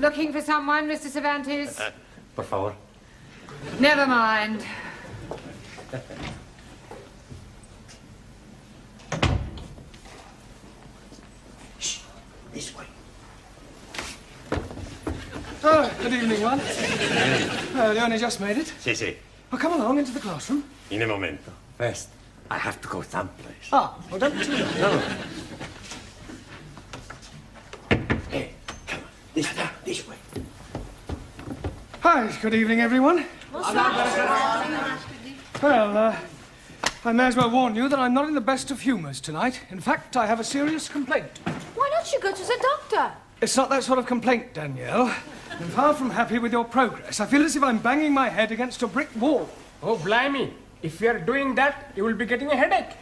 Looking for someone, Mr. Cervantes? Por favor. Never mind. Shh, this way. Oh, good evening, one. You only just made it? Sí, sí. Well, come along into the classroom. In a momento. First, I have to go someplace. Ah, well, don't be too late. No. Hey, come on. This way. Hi, good evening, everyone. Well, I may as well warn you that I'm not in the best of humours tonight. In fact, I have a serious complaint. Why don't you go to the doctor? It's not that sort of complaint, Danielle. I'm far from happy with your progress. I feel as if I'm banging my head against a brick wall. Oh, blimey. If you are doing that, you will be getting a headache.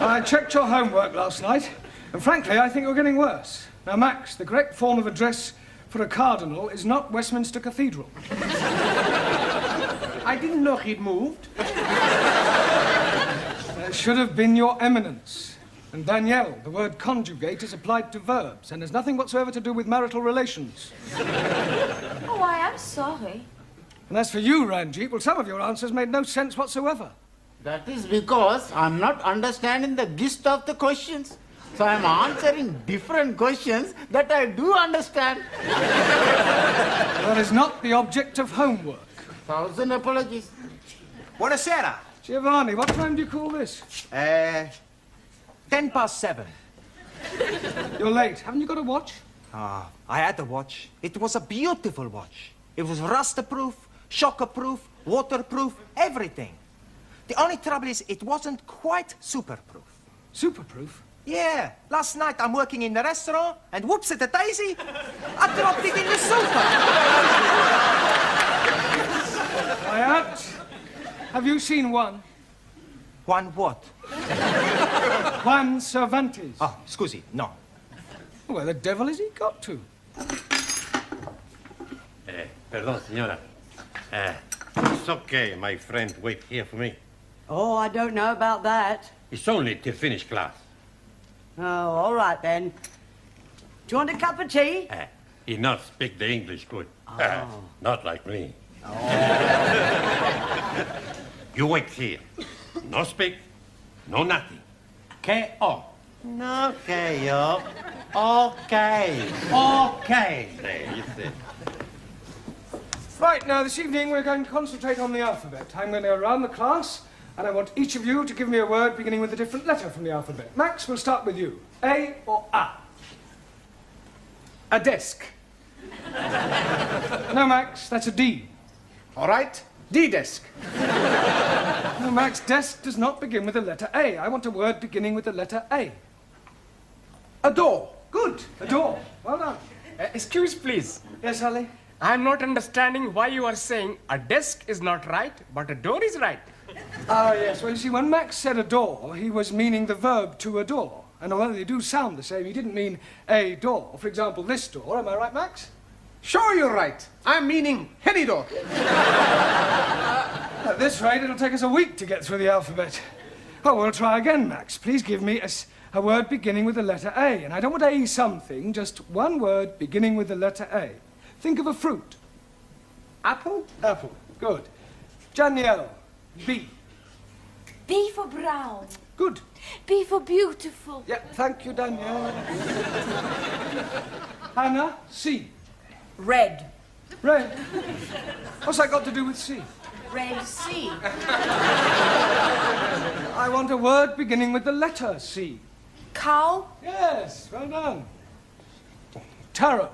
I checked your homework last night, and frankly, I think you're getting worse. Now, Max, the correct form of address for a cardinal is not Westminster Cathedral. I didn't know he'd moved. It should have been Your Eminence. And Danielle, the word conjugate is applied to verbs and has nothing whatsoever to do with marital relations. Oh, I am sorry. And as for you, Ranjit, well, some of your answers made no sense whatsoever. That is because I'm not understanding the gist of the questions. So I'm answering different questions that I do understand. That is not the object of homework. 1,000 apologies. Buonasera. Giovanni, what time do you call this? 7:10. You're late. Haven't you got a watch? Ah, I had a watch. It was a beautiful watch. It was rust-proof, shock-proof, waterproof, everything. The only trouble is it wasn't quite super-proof. Super-proof? Yeah. Last night I'm working in the restaurant and whoops at a daisy, I dropped it in the sofa. Quiet. Have you seen one? One what? Juan Cervantes. Oh, scusi, no. Where the devil has he got to? Perdón, señora. It's okay, my friend. Wait here for me. Oh, I don't know about that. It's only till finish class. Oh, all right then. Do you want a cup of tea? He not speak the English good. Not like me. Oh. You wait here. No speak, no nothing. K.O. Okay, yo. Okay. Okay. There, you see. Right, now this evening we're going to concentrate on the alphabet. I'm going to go around the class and I want each of you to give me a word beginning with a different letter from the alphabet. Max, we'll start with you. A or A? A desk. No, Max, that's a D. All right. D-desk. No, Max, desk does not begin with the letter A. I want a word beginning with the letter A. A door. Good, a door. Well done. Excuse, please. Yes, Ali? I'm not understanding why you are saying a desk is not right, but a door is right. Ah, yes. Well, you see, when Max said adore, he was meaning the verb to adore. And although they do sound the same, he didn't mean a door. For example, this door. Am I right, Max? Sure, you're right. I'm meaning any door. At this rate, it'll take us a week to get through the alphabet. Oh, we'll try again, Max. Please give me a word beginning with the letter A. And I don't want A something, just one word beginning with the letter A. Think of a fruit. Apple? Apple. Good. Danielle. B. B for brown. Good. B for beautiful. Yeah, thank you, Danielle. Hannah. C. Red. Red. What's that got to do with C? Red C. I want a word beginning with the letter C. Cow. Yes, well done. Tarot.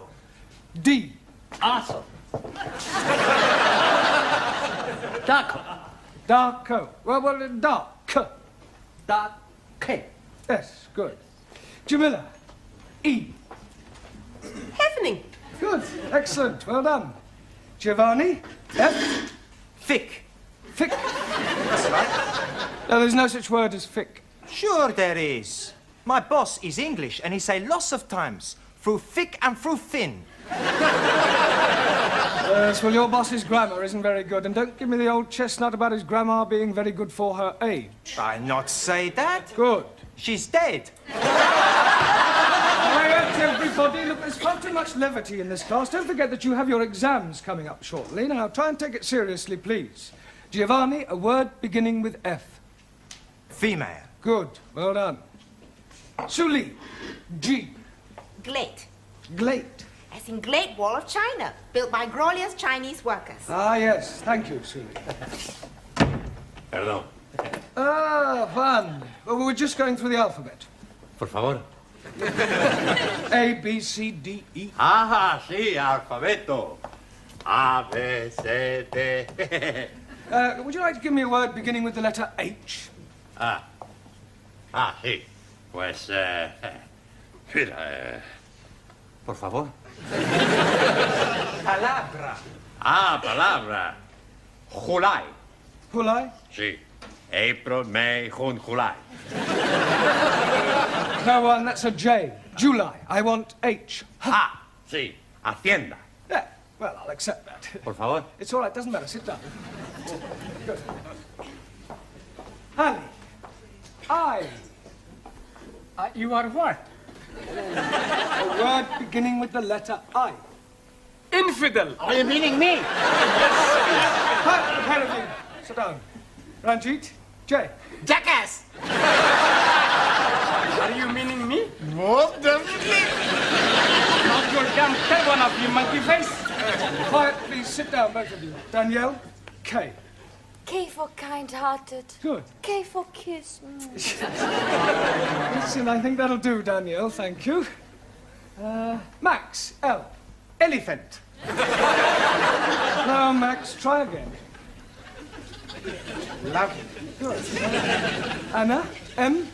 D. Awesome. Darko. Darko. Well, dark. Dark. K. Yes, good. Jamila. E. Heavening. Good. Excellent. Well done. Giovanni. F. Thick. Thick. That's right. No, there's no such word as thick. Sure there is. My boss is English and he say lots of times, through thick and through thin. Yes, well, your boss's grammar isn't very good, and don't give me the old chestnut about his grandma being very good for her age. I not say that. Good. She's dead. I have everybody. Look, there's far too much levity in this class. Don't forget that you have your exams coming up shortly. Now, try and take it seriously, please. Giovanni, a word beginning with F. Female. Good. Well done. Suli, G. Glate, Glate. as in Great Wall of China, built by glorious Chinese workers. Ah, yes. Thank you, Suli. Perdón. Juan. Well, we were just going through the alphabet. Por favor. A, B, C, D, E. Ah, sí, alfabeto. A, B, C, D. Would you like to give me a word beginning with the letter H? Sí. Pues, mira, por favor. Palabra. Palabra. July. July? Sí. April, May, June, July. No, Juan, that's a J. July. I want H. Sí. Hacienda. Yeah, well, I'll accept that. Por favor. It's all right, doesn't matter. Sit down. Good. Ali. I. You are what? A word beginning with the letter I. Infidel. Are you meaning me? Pair of you. Sit down. Ranjit. J. Jackass! Are you meaning me? Most definitely. Not your damn tail one of you, monkey face. Quiet, please. Sit down, both of you. Danielle. K. K for kind-hearted. Good. K for kiss. Listen, I think that'll do, Danielle. Thank you. Max. L. Elephant. No, Max. Try again. Lovely. Good. Anna. M.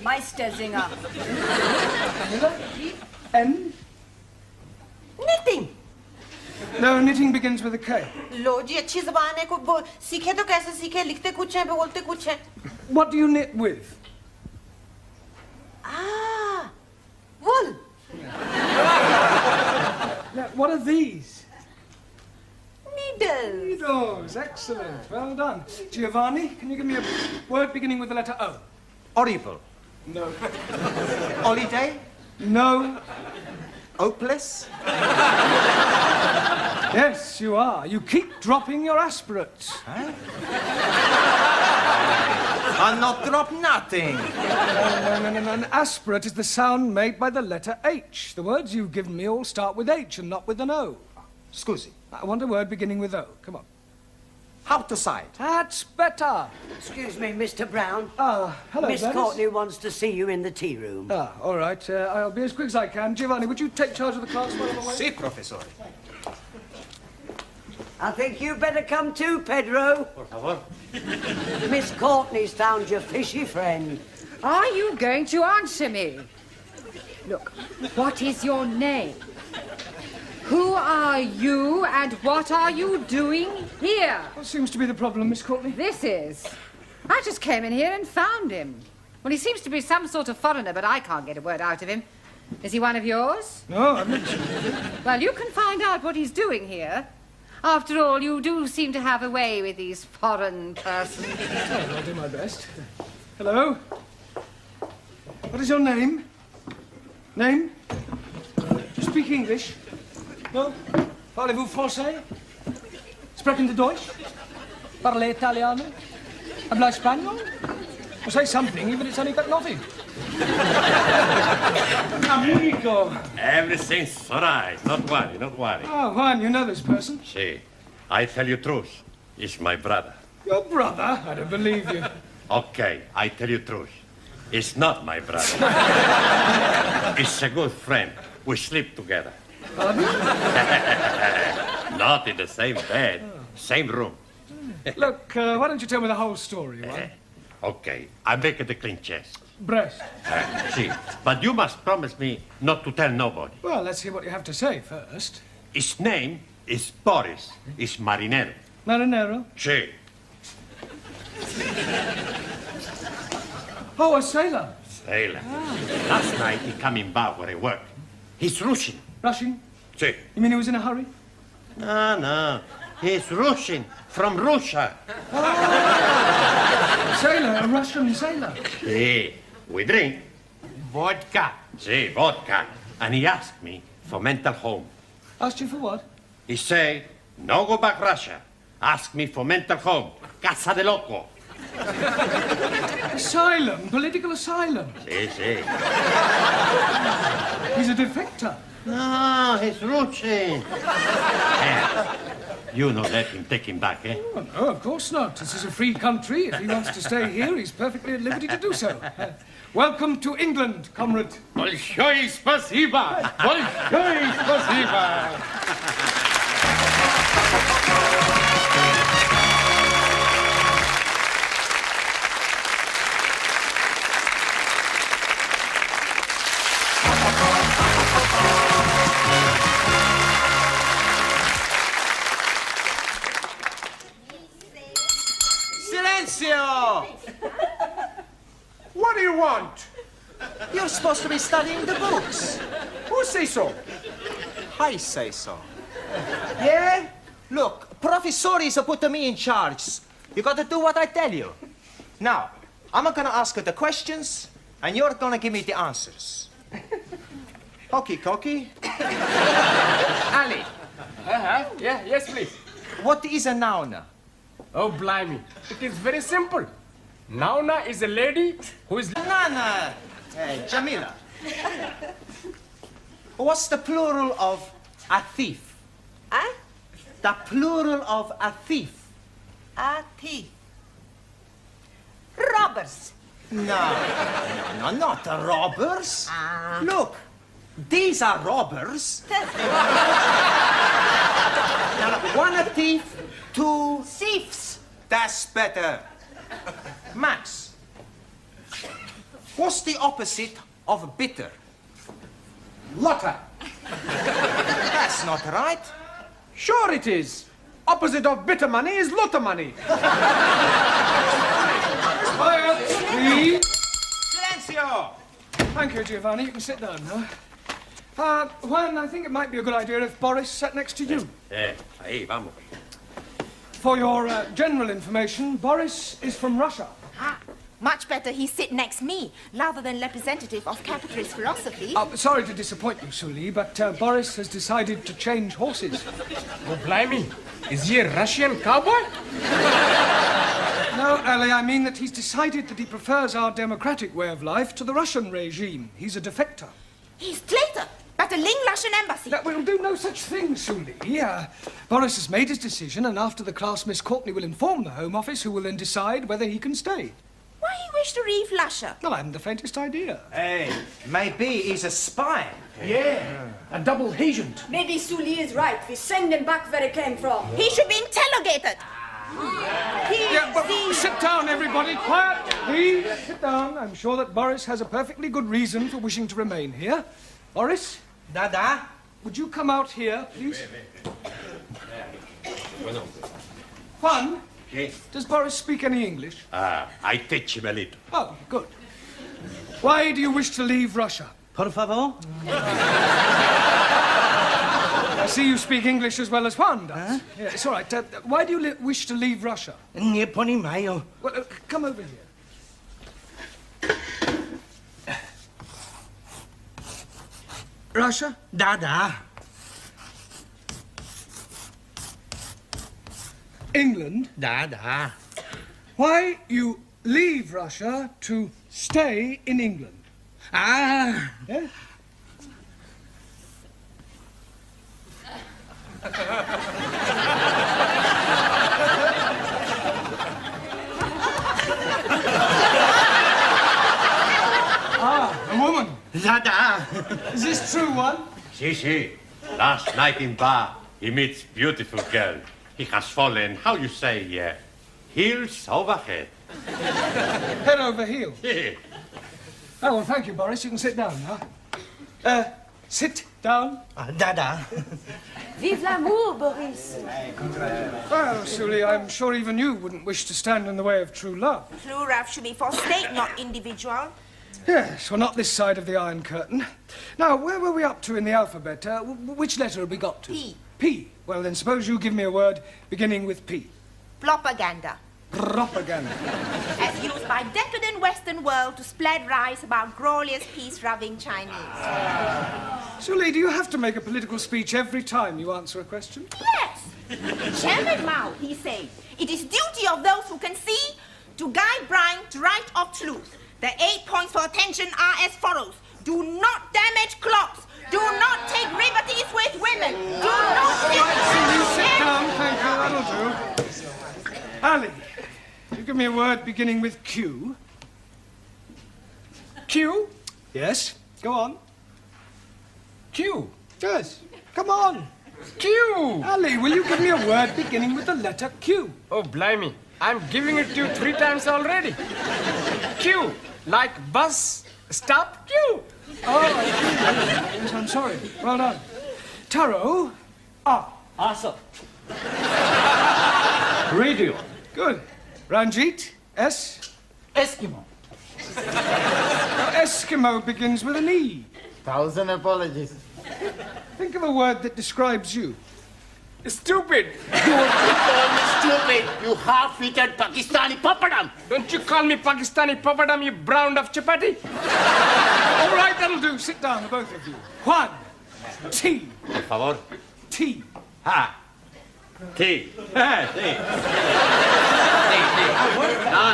Meistersinger. Camilla. N. Knitting. No, knitting begins with a K. लो जी अच्छी ज़बान है को सीखे तो कैसे सीखे लिखते कुछ हैं बोलते कुछ हैं What do you knit with? wool Now, what are these? needles Needles. Excellent. Well done. Giovanni, can you give me a word beginning with the letter O? Horrible. No. Holiday. No. Hopeless. Yes, you are. You keep dropping your aspirates. I'll not drop nothing. No. An aspirate is the sound made by the letter H. The words you've given me all start with H and not with an O. Scusi. I want a word beginning with O. Come on. How to side? That's better. Excuse me, Mr. Brown. Hello, Miss Gladys. Courtney wants to see you in the tea room. All right. I'll be as quick as I can. Giovanni, would you take charge of the class while I'm away? Si, professor. I think you better come too, Pedro. Por favor. Miss Courtney's found your fishy friend. Are you going to answer me? Look, what is your name? Who are you and what are you doing here? What seems to be the problem, Miss Courtney? This is. I just came in here and found him. Well, he seems to be some sort of foreigner, but I can't get a word out of him. Is he one of yours? No, I'm not. Well, you can find out what he's doing here. After all, you do seem to have a way with these foreign persons. I'll do my best. Hello? What is your name? Name? Do you speak English? No? Parlez-vous français? Sprechen Sie Deutsch? Parle Italiano? Habla español? Well, say something, even if it's only got nothing. Amigo. Everything's all right. Not worry, not worry. Oh, Juan, you know this person? See, I tell you truth. He's my brother. Your brother? I don't believe you. Okay, I tell you truth. He's not my brother. He's a good friend. We sleep together. Not in the same bed, same room. Look, why don't you tell me the whole story, Juan? Okay, I make it a clean chest. Breast. See, but you must promise me not to tell nobody. Well, let's hear what you have to say first. His name is Boris. He's marinero. Marinero? Sí. Oh, a sailor. Sailor. Last night he come in bar where I work. He's Russian. Russian? Sí. You mean he was in a hurry? No. He's Russian. From Russia. Sailor, a Russian sailor. Sí. We drink vodka. Sí, vodka. and he asked me for mental home. Asked you for what? He say, no go back Russia. Ask me for mental home. Casa de loco. Asylum, political asylum. Si, si. He's a defector. No, he's Rucci. You no let him take him back, eh? Oh, no, of course not. This is a free country. If he wants to stay here, he's perfectly at liberty to do so. Welcome to England, comrade. Большое спасибо! Большое спасибо! Silencio! What do you want? You're supposed to be studying the books. Who say so? I say so. Yeah? Look, professores are putting me in charge. You gotta do what I tell you. Now, I'm gonna ask you the questions, and you're gonna give me the answers. Hokey cokey. Ali, Yeah, yes, please. what is a noun? Oh, blimey. It is very simple. Nauna is a lady who is... Nana. Jamila. What's the plural of a thief? Huh? The plural of a thief. A thief. Robbers. No, not the robbers. Look, these are robbers. Now, one a thief, two Thieves. That's better. Max, what's the opposite of bitter? Lotter. That's not right. Sure it is. Opposite of bitter money is lotter money. Quiet, please. Silencio! Thank you, Giovanni. You can sit down now. Juan, I think it might be a good idea if Boris sat next to you. Ahí, vamos. For your general information, Boris is from Russia. Ah, much better he sit next me, rather than representative of capitalist philosophy. Sorry to disappoint you, Sully, but Boris has decided to change horses. Oh, blimey. Is he a Russian cowboy? No, Ali, I mean that he's decided that he prefers our democratic way of life to the Russian regime. He's a defector. He's traitor, but a Ling Russian embassy. That will do no such thing, Sully. Boris has made his decision, and after the class, Miss Courtney will inform the Home Office, who will then decide whether he can stay. Why he wish to leave Russia? Well, I haven't the faintest idea. Hey, maybe he's a spy. Yeah, a double agent. Maybe Sully is right. We send him back where he came from. He should be interrogated. Sit down, everybody. Quiet, please. Sit down. I'm sure that Boris has a perfectly good reason for wishing to remain here. Boris? Dada? Would you come out here, please? Juan? Does Boris speak any English? I teach him a little. Oh, good. Why do you wish to leave Russia? Por favor? I see you speak English as well as Juan does. Yeah, it's all right. Why do you wish to leave Russia? Nie poнимаю. Well, come over here. Russia? Dada. England? Dada. Why you leave Russia to stay in England? Ah. Yeah? A woman. Dada. Is this true, one? Si. Last night in bar, he meets beautiful girl. He has fallen, how you say, heels over head. Head over heels. Yeah. Oh, well, thank you, Boris. You can sit down now. Sit down. Dada. Vive l'amour, Boris. Well, Sully, I'm sure even you wouldn't wish to stand in the way of true love. True love should be for state, not individual. Yes, well, not this side of the Iron Curtain. Now, where were we up to in the alphabet? Which letter have we got to? P. P. Well, then suppose you give me a word beginning with P. Propaganda. Propaganda. As used by decadent Western world to spread lies about glorious peace-loving Chinese. Sully, do you have to make a political speech every time you answer a question? Yes. Chairman Mao, he said, it is duty of those who can see to guide Brian to right of truth. The 8 points for attention are as follows. Do not damage clocks. Do not take liberties with women. Do not... Sit down, thank you, that'll do. Ali, you give me a word beginning with Q. Q? Yes, go on. Q. Yes, come on. Q. Ali, will you give me a word beginning with the letter Q? Oh, blimey. I'm giving it to you 3 times already. Q. Like bus, stop, Q. Oh, yes, I'm sorry. Well done. Taro, R. Asa. Radio. Good. Ranjit, S. Eskimo. Now, Eskimo begins with an E. 1,000 apologies. Think of a word that describes you. Stupid. Don't call me stupid, you half-witted Pakistani papadam. Don't you call me Pakistani papadam, you brown of chapati. All right, that'll do. Sit down, the both of you. Juan, T. Por favor. T. Ah. Tea. Tea.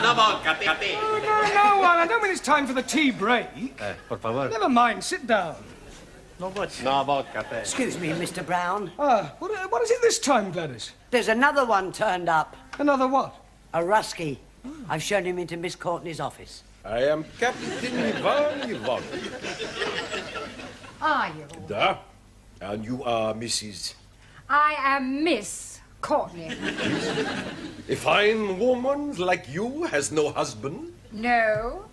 No vodka, tea. No, Juan, I don't mean it's time for the tea break. Por favor. Never mind, sit down. No vodka, tea. Excuse me, Mr. Brown. What is it this time, Gladys? There's another one turned up. Another what? A Rusky. I've shown him into Miss Courtney's office. I am Captain Ivan. Are you? Da. And you are Mrs. I am Miss Courtney. A fine woman like you has no husband? No.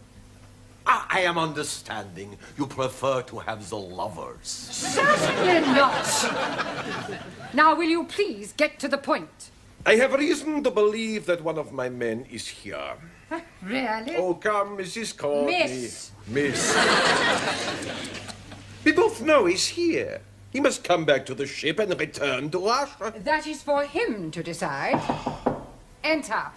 I am understanding you prefer to have the lovers. Certainly not. Now, will you please get to the point? I have reason to believe that one of my men is here. Really? Oh, come, Mrs. Courtney. Miss. We both know he's here. He must come back to the ship and return to Russia. That is for him to decide. Enter.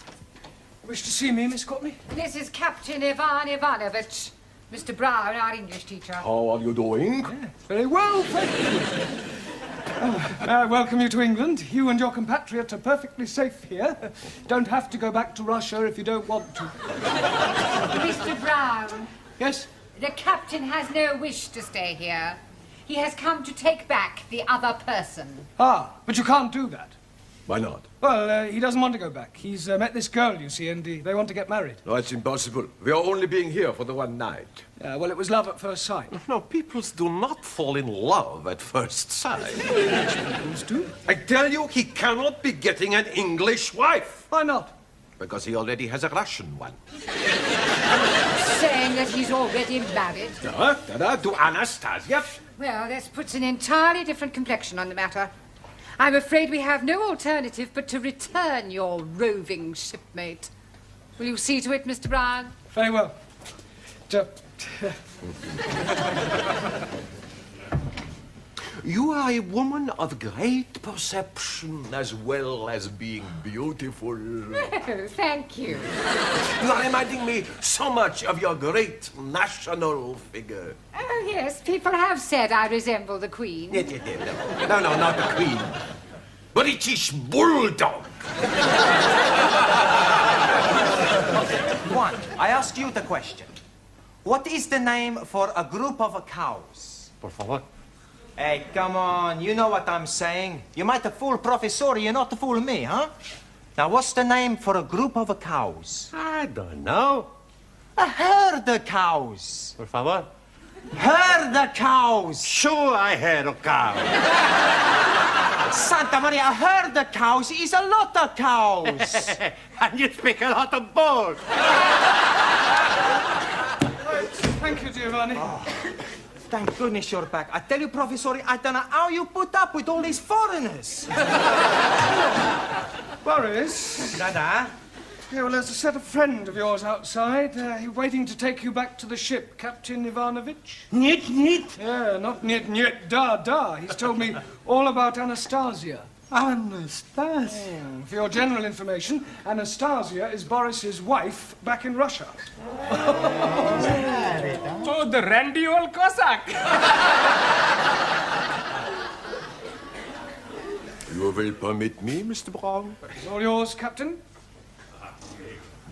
Wish to see me, Miss Courtney? This is Captain Ivan Ivanovich. Mr. Brown, our English teacher. How are you doing? Yeah, very well, thank you. I welcome you to England. You and your compatriot are perfectly safe here. Don't have to go back to Russia if you don't want to. Mr. Brown. Yes? The captain has no wish to stay here. He has come to take back the other person. Ah, but you can't do that. Why not? Well, he doesn't want to go back. He's met this girl, you see, and they want to get married. No, it's impossible. We are only being here for the one night. Well, it was love at first sight. No, people do not fall in love at first sight. Peoples do. I tell you, he cannot be getting an English wife. Why not? Because he already has a Russian one. Saying that he's already married? To Anastasia. Well, this puts an entirely different complexion on the matter. I'm afraid we have no alternative but to return your roving shipmate. Will you see to it, Mr. Brown? Very well. You are a woman of great perception as well as being beautiful. Oh, thank you. You are reminding me so much of your great national figure. Oh, yes, people have said I resemble the Queen. No, not the Queen. British Bulldog. Juan, I ask you the question. What is the name for a group of cows? Por favor. Hey, come on, you know what I'm saying. You might have fooled Professor, you not to fool me, huh? Now, what's the name for a group of cows? I don't know. A herd of cows. Por favor. Herd of cows. Sure, I heard of cow. Santa Maria, a herd of cows is a lot of cows. And you speak a lot of bull. Thank you, Giovanni. Oh, thank goodness you're back. I tell you, Professor, I don't know how you put up with all these foreigners. Boris? Dada? Yeah, well, there's a set of friend of yours outside. He's waiting to take you back to the ship, Captain Ivanovich. Niet. Yeah, not niet, da. He's told me all about Anastasia. Anastasia? For your general information, Anastasia is Boris's wife back in Russia. Oh, the randy old Cossack. You will permit me, Mr. Brown? It's all yours, Captain.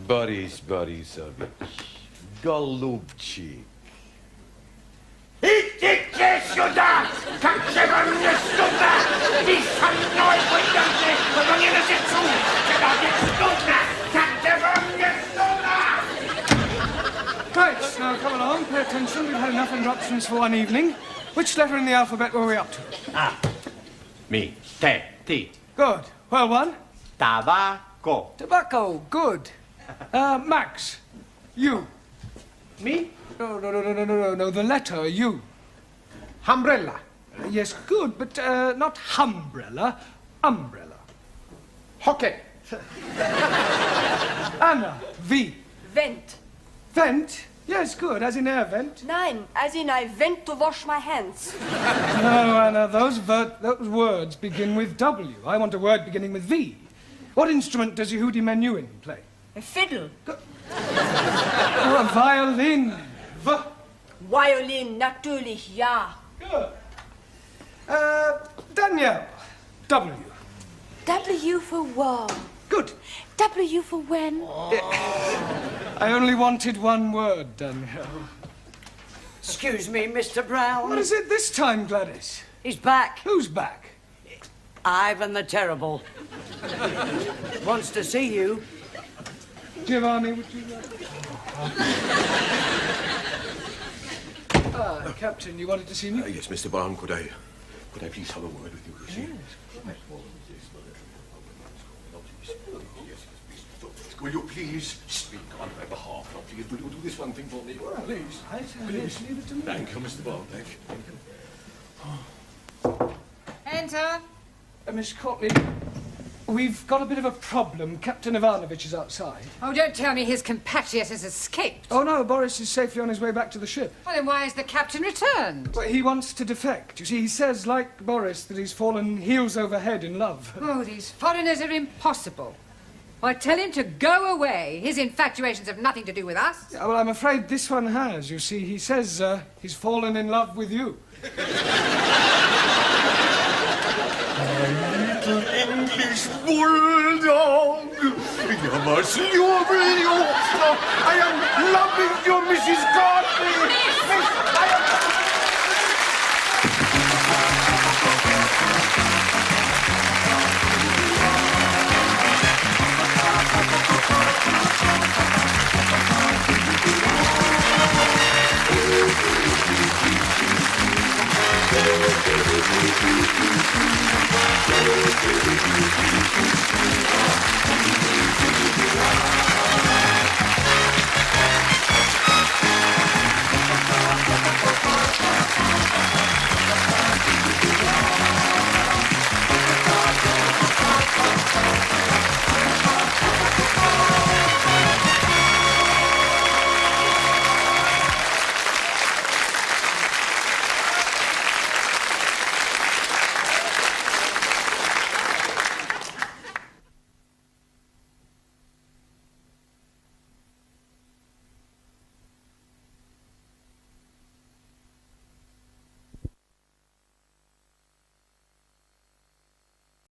Boris Borisovich, Golubчик. Идите сюда! Как же вам не стыдно? Вы со мной пойдете, но не на сецу! Когда не стыдно! Как же вам не стыдно? Right, now come along, pay attention. We've had enough interruptions for one evening. Which letter in the alphabet were we up to? Me, te. Good. Well, one. Tabaco. Tobacco. Good. Max. U. Me? No, the letter U. Umbrella. Yes, good, but not umbrella. Umbrella. Hockey. Anna. V. Vent. Vent? Yes, good, as in air vent. Nein, as in I went to wash my hands. No, Anna, those words begin with W. I want a word beginning with V. What instrument does Yehudi Menuhin play? A fiddle. Oh, a violin. V. Violin, natürlich, ja. Good. Danielle. W. W for war. Good. W for when? I only wanted one word, Danielle. Excuse me, Mr. Brown. What is it this time, Gladys? He's back. Who's back? Ivan the Terrible. Wants to see you. Giovanni, would you Captain, you wanted to see me? Yes, Mr. Brown, could I please have a word with you? Will you please speak on my behalf? Now, please, will you do this one thing for me? Please. Please, leave it to me. Thank you, Mr. Brown. Thank you. Enter. Miss Courtney, we've got a bit of a problem. Captain Ivanovich is outside. Oh, don't tell me his compatriot has escaped. Oh, no, Boris is safely on his way back to the ship. Well, then why has the captain returned? Well, he wants to defect. You see, he says, like Boris, that he's fallen heels over head in love. Oh, these foreigners are impossible. Why, tell him to go away. His infatuations have nothing to do with us. Yeah, well, I'm afraid this one has. You see, he says he's fallen in love with you. Little English bulldog. You must love me. I am loving you, Mrs. Courtney. Miss! I am...